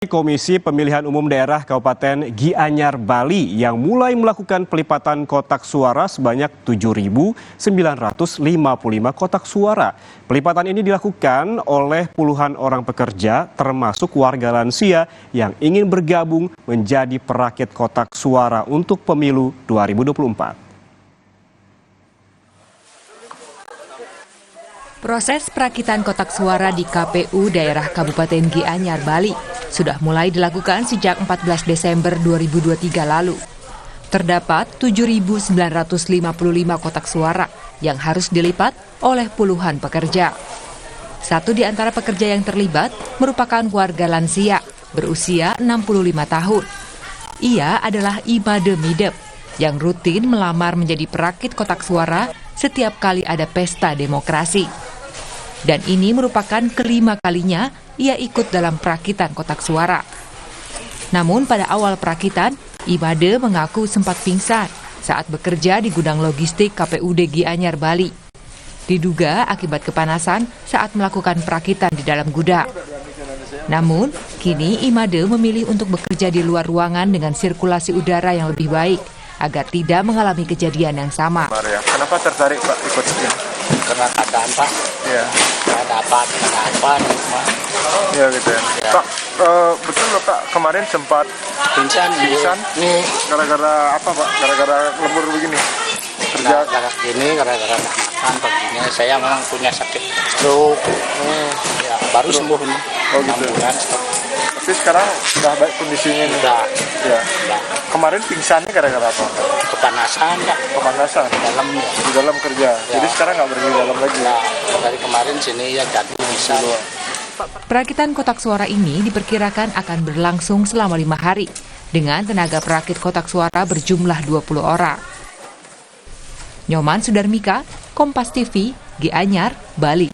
Komisi Pemilihan Umum Daerah Kabupaten Gianyar, Bali yang mulai melakukan pelipatan kotak suara sebanyak 7.955 kotak suara. Pelipatan ini dilakukan oleh puluhan orang pekerja termasuk warga lansia yang ingin bergabung menjadi perakit kotak suara untuk pemilu 2024. Proses perakitan kotak suara di KPU daerah Kabupaten Gianyar, Bali sudah mulai dilakukan sejak 14 Desember 2023 lalu. Terdapat 7.955 kotak suara yang harus dilipat oleh puluhan pekerja. Satu di antara pekerja yang terlibat merupakan warga lansia berusia 65 tahun. Ia adalah Imade Midep yang rutin melamar menjadi perakit kotak suara setiap kali ada pesta demokrasi. Dan ini merupakan kelima kalinya ia ikut dalam perakitan kotak suara. Namun pada awal perakitan, Imade mengaku sempat pingsan saat bekerja di gudang logistik KPUD Gianyar, Bali. Diduga akibat kepanasan saat melakukan perakitan di dalam gudang. Namun, kini Imade memilih untuk bekerja di luar ruangan dengan sirkulasi udara yang lebih baik agar tidak mengalami kejadian yang sama. Kenapa tertarik Pak ikut ini? Karena keadaan Pak, Ya, dapat ya gitu ya. Ya. Pak, betul loh Pak, kemarin sempat pingsan nih gara-gara apa Pak? Gara-gara lembur begini? Kerja. gara-gara gini, gara-gara nggak makan paginya. Saya memang punya sakit stroke, ya, baru sembuh nih. Oh, gitu. 6 bulan. Tapi sekarang sudah baik kondisinya nih. Udah, Ya. udah Kemarin pingsannya gara-gara apa? kepanasan Pak, Kepanasan dalam ya. di dalam kerja. Jadi sekarang nggak pergi di dalam lagi. Nah, dari kemarin sini ya jadi bisa. Perakitan kotak suara ini diperkirakan akan berlangsung selama 5 hari dengan tenaga perakit kotak suara berjumlah 20 orang. Nyoman Sudarmika, Kompas TV, Gianyar, Bali.